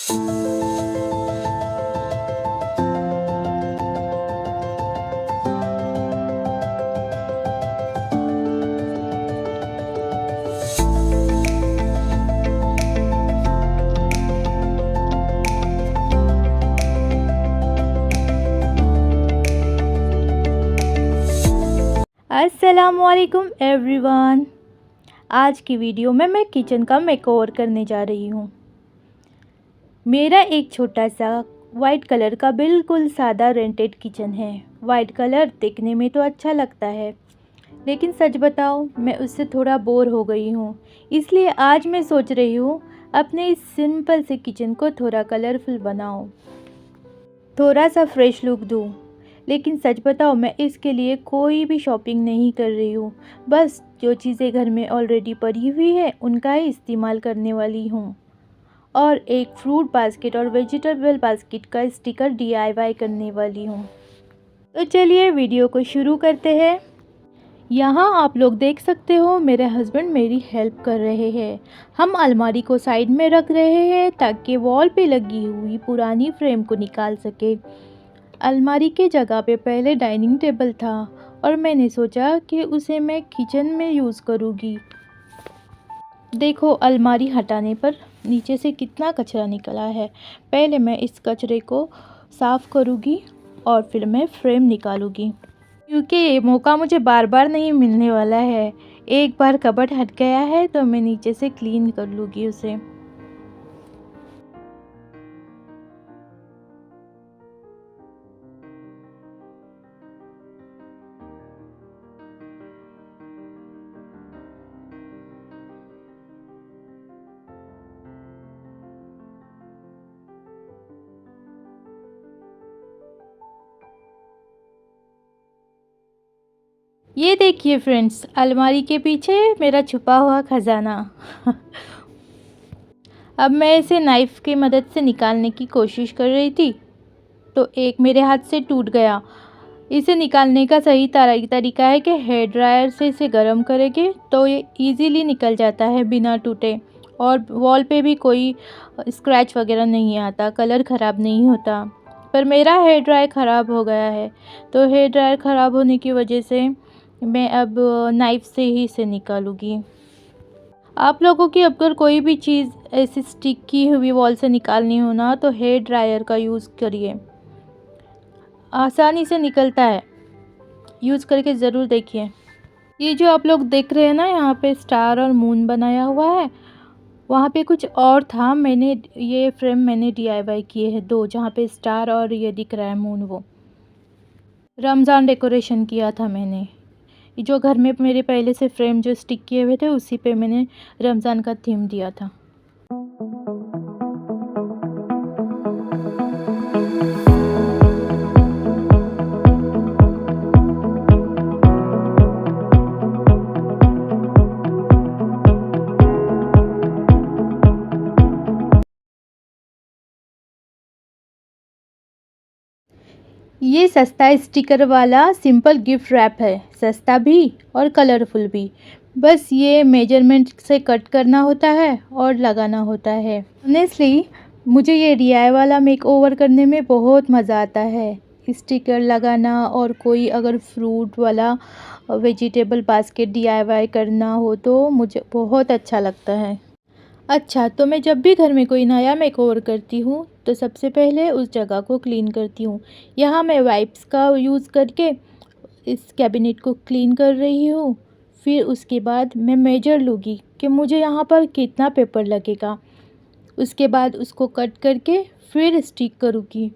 अस्सलामुअलैकुम एवरीवन। आज की वीडियो में मैं किचन का मेकओवर करने जा रही हूँ। मेरा एक छोटा सा वाइट कलर का बिल्कुल सादा रेंटेड किचन है। वाइट कलर देखने में तो अच्छा लगता है, लेकिन सच बताओ मैं उससे थोड़ा बोर हो गई हूँ। इसलिए आज मैं सोच रही हूँ अपने इस सिंपल से किचन को थोड़ा कलरफुल बनाऊँ, थोड़ा सा फ्रेश लुक दूँ। लेकिन सच बताओ मैं इसके लिए कोई भी शॉपिंग नहीं कर रही हूँ। बस जो चीज़ें घर में ऑलरेडी पड़ी हुई है उनका ही इस्तेमाल करने वाली हूँ। और एक फ्रूट बास्केट और वेजिटेबल बास्केट का स्टिकर डीआईवाई करने वाली हूँ। तो चलिए वीडियो को शुरू करते हैं। यहाँ आप लोग देख सकते हो मेरे हस्बैंड मेरी हेल्प कर रहे हैं। हम अलमारी को साइड में रख रहे हैं ताकि वॉल पे लगी हुई पुरानी फ्रेम को निकाल सके। अलमारी के जगह पे पहले डाइनिंग टेबल था और मैंने सोचा कि उसे मैं किचन में यूज़ करूँगी। देखो अलमारी हटाने पर नीचे से कितना कचरा निकला है। पहले मैं इस कचरे को साफ़ करूँगी और फिर मैं फ्रेम निकालूँगी, क्योंकि ये मौका मुझे बार बार नहीं मिलने वाला है। एक बार कबर्ड हट गया है तो मैं नीचे से क्लीन कर लूँगी उसे। ये देखिए फ्रेंड्स, अलमारी के पीछे मेरा छुपा हुआ खजाना। अब मैं इसे नाइफ़ की मदद से निकालने की कोशिश कर रही थी तो एक मेरे हाथ से टूट गया। इसे निकालने का सही तरीका है कि हेयर ड्रायर से इसे गर्म करेंगे तो ये इजीली निकल जाता है बिना टूटे, और वॉल पे भी कोई स्क्रैच वगैरह नहीं आता, कलर ख़राब नहीं होता। पर मेरा हेयर ड्रायर ख़राब हो गया है, तो हेयर ड्रायर ख़राब होने की वजह से मैं अब नाइफ़ से ही इसे निकालूँगी। आप लोगों की अगर कोई भी चीज़ ऐसी स्टिक की हुई वॉल से निकालनी हो ना, तो हेयर ड्रायर का यूज़ करिए, आसानी से निकलता है। यूज़ करके ज़रूर देखिए। ये जो आप लोग देख रहे हैं ना, यहाँ पे स्टार और मून बनाया हुआ है, वहाँ पे कुछ और था। ये फ्रेम मैंने डीआईवाई किए हैं दो, जहाँ पे स्टार और ये दिख रहा है मून, वो रमज़ान डेकोरेशन किया था मैंने। जो घर में मेरे पहले से फ्रेम जो स्टिक किए हुए थे उसी पे मैंने रमज़ान का थीम दिया था। ये सस्ता स्टिकर वाला सिंपल गिफ्ट रैप है, सस्ता भी और कलरफुल भी। बस ये मेजरमेंट से कट करना होता है और लगाना होता है। ऑनेस्टली मुझे ये डीआई वाला मेकओवर करने में बहुत मज़ा आता है। स्टिकर लगाना और कोई अगर फ्रूट वाला वेजिटेबल बास्केट डीआईवाई करना हो तो मुझे बहुत अच्छा लगता है। अच्छा, तो मैं जब भी घर में कोई नया मेकओवर करती हूँ तो सबसे पहले उस जगह को क्लीन करती हूँ। यहाँ मैं वाइप्स का यूज़ करके इस कैबिनेट को क्लीन कर रही हूँ। फिर उसके बाद मैं मेजर लूँगी कि मुझे यहाँ पर कितना पेपर लगेगा। उसके बाद उसको कट करके फिर स्टिक करूँगी,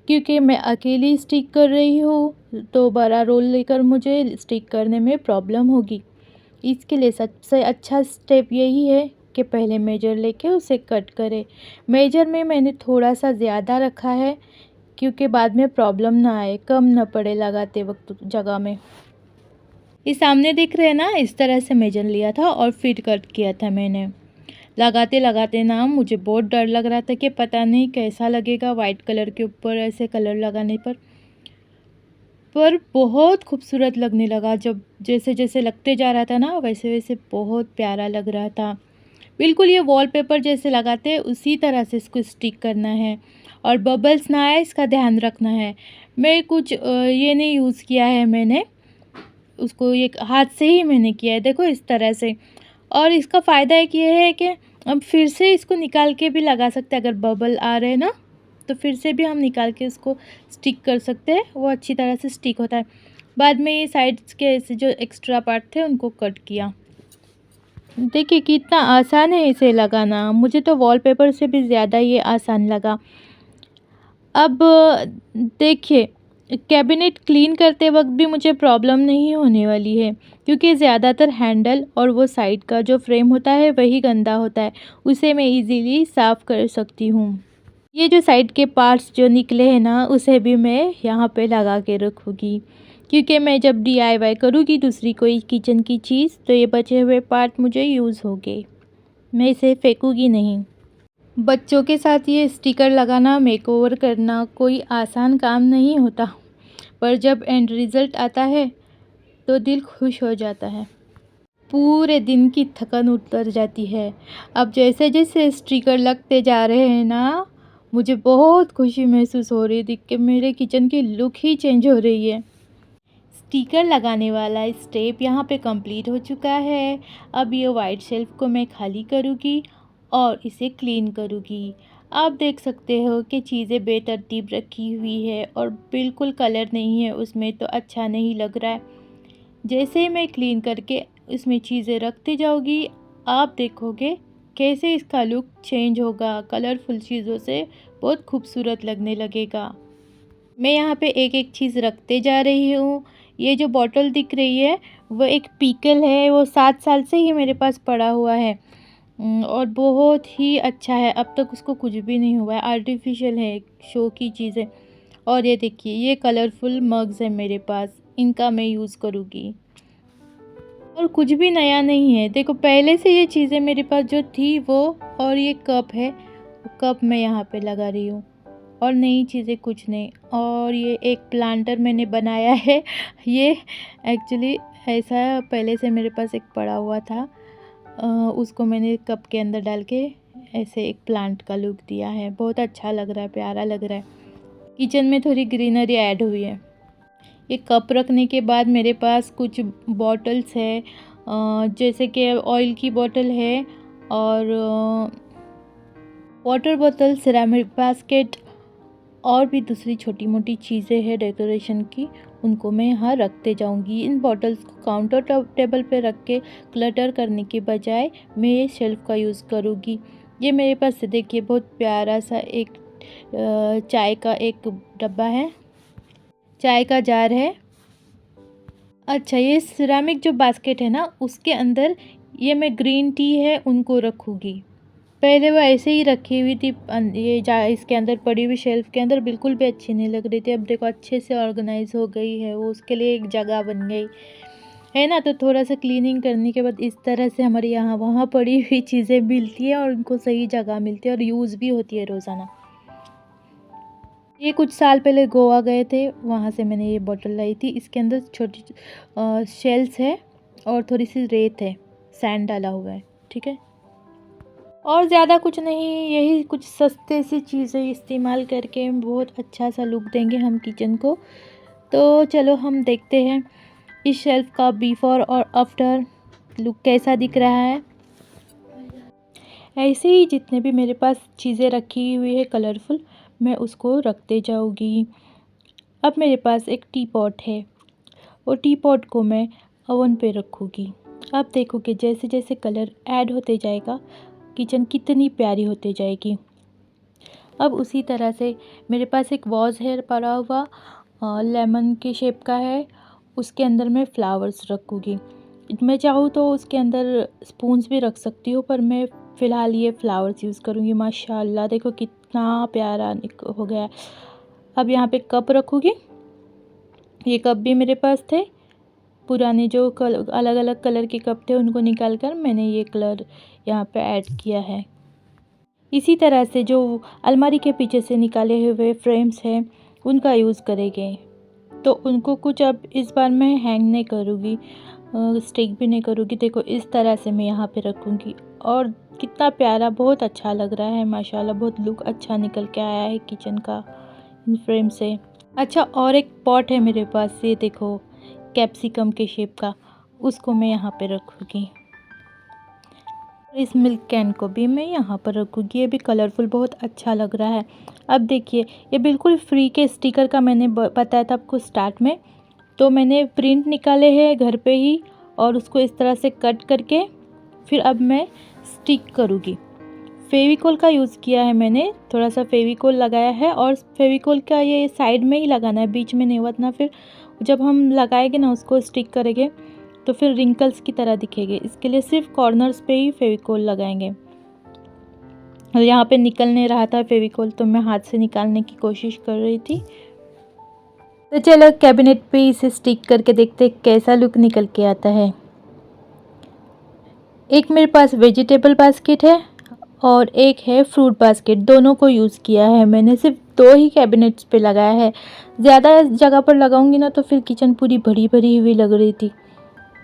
क्योंकि मैं अकेली स्टिक कर रही हूँ तो बड़ा रोल लेकर मुझे स्टिक करने में प्रॉब्लम होगी। इसके लिए सबसे अच्छा स्टेप यही है कि पहले मेजर लेके उसे कट करें। मेजर में मैंने थोड़ा सा ज़्यादा रखा है, क्योंकि बाद में प्रॉब्लम ना आए, कम ना पड़े लगाते वक्त जगह में। ये सामने दिख रहे हैं ना, इस तरह से मेजर लिया था और फिर कट किया था मैंने। लगाते लगाते ना मुझे बहुत डर लग रहा था कि पता नहीं कैसा लगेगा वाइट कलर के ऊपर ऐसे कलर लगाने पर बहुत खूबसूरत लगने लगा। जब जैसे जैसे लगते जा रहा था ना, वैसे वैसे बहुत प्यारा लग रहा था। बिल्कुल ये वॉलपेपर जैसे लगाते हैं उसी तरह से इसको स्टिक करना है और बबल्स ना आए इसका ध्यान रखना है। मैं कुछ ये नहीं यूज़ किया है मैंने, उसको ये हाथ से ही मैंने किया है, देखो इस तरह से। और इसका फ़ायदा एक ये है कि अब फिर से इसको निकाल के भी लगा सकते हैं, अगर बबल आ रहे हैं ना तो फिर से भी हम निकाल के इसको स्टिक कर सकते हैं, वो अच्छी तरह से स्टिक होता है। बाद में ये साइड्स के ऐसे जो एक्स्ट्रा पार्ट थे उनको कट किया। देखिए कितना आसान है इसे लगाना, मुझे तो वॉलपेपर से भी ज़्यादा ये आसान लगा। अब देखिए कैबिनेट क्लीन करते वक्त भी मुझे प्रॉब्लम नहीं होने वाली है, क्योंकि ज़्यादातर हैंडल और वो साइड का जो फ्रेम होता है वही गंदा होता है, उसे मैं इजीली साफ़ कर सकती हूँ। ये जो साइड के पार्ट्स जो निकले हैं ना उसे भी मैं यहाँ पे लगा के रखूँगी, क्योंकि मैं जब DIY करूँगी दूसरी कोई किचन की चीज़ तो ये बचे हुए पार्ट मुझे यूज़ होंगे, मैं इसे फेंकूँगी नहीं। बच्चों के साथ ये स्टिकर लगाना, मेकओवर करना कोई आसान काम नहीं होता, पर जब एंड रिज़ल्ट आता है तो दिल खुश हो जाता है, पूरे दिन की थकान उतर जाती है। अब जैसे जैसे स्टिकर लगते जा रहे हैं ना, मुझे बहुत खुशी महसूस हो रही थी कि मेरे किचन की लुक ही चेंज हो रही है। स्टिकर लगाने वाला स्टेप यहाँ पे कंप्लीट हो चुका है। अब ये वाइट शेल्फ को मैं खाली करूँगी और इसे क्लीन करूँगी। आप देख सकते हो कि चीज़ें बेतरतीब रखी हुई है और बिल्कुल कलर नहीं है उसमें, तो अच्छा नहीं लग रहा है। जैसे मैं क्लीन करके इसमें चीज़ें रखती जाऊँगी, आप देखोगे कैसे इसका लुक चेंज होगा, कलरफुल चीज़ों से बहुत खूबसूरत लगने लगेगा। मैं यहाँ पे एक एक चीज़ रखते जा रही हूँ। ये जो बॉटल दिख रही है वो एक पीकल है, वो 7 साल से ही मेरे पास पड़ा हुआ है और बहुत ही अच्छा है, अब तक उसको कुछ भी नहीं हुआ है। आर्टिफिशियल है, शो की चीज़ है। और ये देखिए ये कलरफुल मग्स है मेरे पास, इनका मैं यूज़ करूँगी। और कुछ भी नया नहीं है, देखो पहले से ये चीज़ें मेरे पास जो थी वो, और ये कप है, कप मैं यहाँ पे लगा रही हूँ और नई चीज़ें कुछ नहीं। और ये एक प्लांटर मैंने बनाया है, ये एक्चुअली ऐसा पहले से मेरे पास एक पड़ा हुआ था, उसको मैंने कप के अंदर डाल के ऐसे एक प्लांट का लुक दिया है, बहुत अच्छा लग रहा है, प्यारा लग रहा है। किचन में थोड़ी ग्रीनरी ऐड हुई है। ये कप रखने के बाद मेरे पास कुछ बॉटल्स है, जैसे कि ऑयल की बोतल है और वाटर बोतल, सिरेमिक बास्केट और भी दूसरी छोटी मोटी चीज़ें हैं डेकोरेशन की, उनको मैं यहाँ रखते जाऊँगी। इन बॉटल्स को काउंटर टेबल पे रख के क्लटर करने के बजाय मैं ये शेल्फ़ का यूज़ करूँगी। ये मेरे पास देखिए बहुत प्यारा सा एक चाय का एक डब्बा है, चाय का जार है। अच्छा ये सिरेमिक जो बास्केट है ना उसके अंदर ये मैं ग्रीन टी है उनको रखूँगी। पहले वो ऐसे ही रखी हुई थी ये जा इसके अंदर पड़ी हुई शेल्फ के अंदर, बिल्कुल भी अच्छी नहीं लग रही थी। अब देखो अच्छे से ऑर्गेनाइज हो गई है, वो उसके लिए एक जगह बन गई है ना। तो थोड़ा सा क्लीनिंग करने के बाद इस तरह से हमारे यहाँ वहाँ पड़ी हुई चीज़ें मिलती है और उनको सही जगह मिलती है और यूज़ भी होती है रोज़ाना। ये कुछ साल पहले गोवा गए थे, वहाँ से मैंने ये बॉटल लाई थी। इसके अंदर छोटी शेल्स है और थोड़ी सी रेत है, सैंड डाला हुआ है, ठीक है। और ज़्यादा कुछ नहीं, यही कुछ सस्ते सी चीज़ें इस्तेमाल करके बहुत अच्छा सा लुक देंगे हम किचन को। तो चलो हम देखते हैं इस शेल्फ़ का बिफ़ोर और आफ्टर लुक कैसा दिख रहा है। ऐसे ही जितने भी मेरे पास चीज़ें रखी हुई है कलरफुल, मैं उसको रखते जाऊँगी। अब मेरे पास एक टी पॉट है, वो टी पॉट को मैं ओवन पे रखूँगी। अब देखोगे जैसे जैसे कलर ऐड होते जाएगा किचन कितनी प्यारी होती जाएगी। अब उसी तरह से मेरे पास एक वॉज़ है पड़ा हुआ, लेमन के शेप का है, उसके अंदर मैं फ्लावर्स रखूँगी। मैं चाहूँ तो उसके अंदर स्पून्स भी रख सकती हूँ, पर मैं फ़िलहाल ये फ्लावर्स यूज़ करूँगी। माशाल्लाह देखो कितना प्यारा हो गया है। अब यहाँ पे कप रखूँगी, ये कप भी मेरे पास थे, पुराने जो अलग अलग कलर के कप थे उनको निकाल कर मैंने ये कलर यहाँ पे ऐड किया है। इसी तरह से जो अलमारी के पीछे से निकाले हुए फ्रेम्स हैं उनका यूज़ करेंगे, तो उनको कुछ अब इस बार मैं हैंग नहीं करूँगी, स्टिक भी नहीं करूँगी। देखो इस तरह से मैं यहाँ पे रखूँगी और कितना प्यारा, बहुत अच्छा लग रहा है माशाल्लाह। बहुत लुक अच्छा निकल के आया है किचन का इन फ्रेम से। अच्छा, और एक पॉट है मेरे पास, ये देखो कैप्सिकम के शेप का, उसको मैं यहाँ पे रखूँगी। इस मिल्क कैन को भी मैं यहाँ पर रखूँगी। ये भी कलरफुल बहुत अच्छा लग रहा है। अब देखिए, ये बिल्कुल फ्री के स्टिकर का मैंने बताया था आपको स्टार्ट में, तो मैंने प्रिंट निकाले हैं घर पे ही और उसको इस तरह से कट करके फिर अब मैं स्टिक करूँगी। फेविकोल का यूज़ किया है मैंने, थोड़ा सा फेविकोल लगाया है और फेविकोल का ये साइड में ही लगाना है, बीच में नहीं, वरना फिर जब हम लगाएंगे ना उसको स्टिक करेंगे तो फिर रिंकल्स की तरह दिखेंगे। इसके लिए सिर्फ कॉर्नर्स पे ही फेविकोल लगाएंगे। और यहाँ पे निकल नहीं रहा था फेविकोल, तो मैं हाथ से निकालने की कोशिश कर रही थी। तो चलो कैबिनेट पे इसे स्टिक करके देखते कैसा लुक निकल के आता है। एक मेरे पास वेजिटेबल बास्केट है और एक है फ्रूट बास्केट, दोनों को यूज़ किया है मैंने। सिर्फ 2 ही कैबिनेट्स पे लगाया है, ज़्यादा जगह पर लगाऊंगी ना तो फिर किचन पूरी भरी भरी हुई लग रही थी।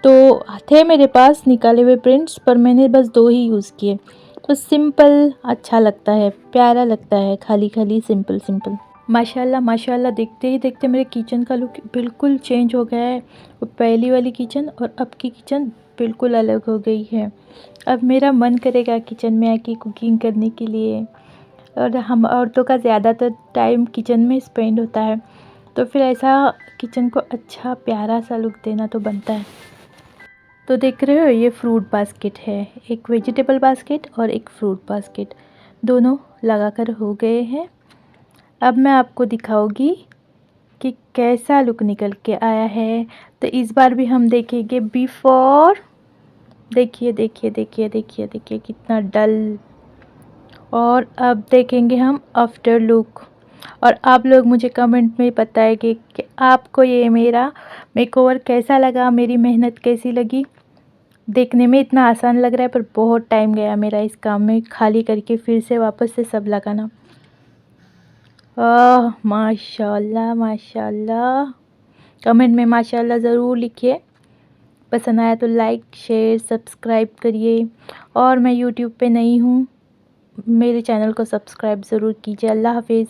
तो थे मेरे पास निकाले हुए प्रिंट्स, पर मैंने बस 2 ही यूज़ किए। तो सिंपल अच्छा लगता है, प्यारा लगता है, खाली खाली सिंपल सिंपल। माशाल्लाह माशाल्लाह, देखते ही देखते मेरे किचन का लुक बिल्कुल चेंज हो गया है। वो पहली वाली किचन और अब की किचन बिल्कुल अलग हो गई है। अब मेरा मन करेगा किचन में आके कुकिंग करने के लिए। और हम औरतों का ज़्यादातर टाइम किचन में स्पेंड होता है, तो फिर ऐसा किचन को अच्छा प्यारा सा लुक देना तो बनता है। तो देख रहे हो, ये फ्रूट बास्केट है, एक वेजिटेबल बास्केट और एक फ्रूट बास्केट, दोनों लगाकर हो गए हैं। अब मैं आपको दिखाऊंगी कि कैसा लुक निकल के आया है। तो इस बार भी हम देखेंगे बिफोर, देखिए देखिए देखिए देखिए देखिए कितना डल, और अब देखेंगे हम आफ्टर लुक। और आप लोग मुझे कमेंट में बताएंगे कि आपको ये मेरा मेकओवर कैसा लगा, मेरी मेहनत कैसी लगी। देखने में इतना आसान लग रहा है पर बहुत टाइम गया मेरा इस काम में, खाली करके फिर से वापस से सब लगाना। माशाल्लाह माशाल्लाह, कमेंट में माशाल्लाह ज़रूर लिखिए। पसंद आया तो लाइक शेयर सब्सक्राइब करिए। और मैं यूट्यूब पे नई हूँ, मेरे चैनल को सब्सक्राइब ज़रूर कीजिए। अल्लाह हाफिज़।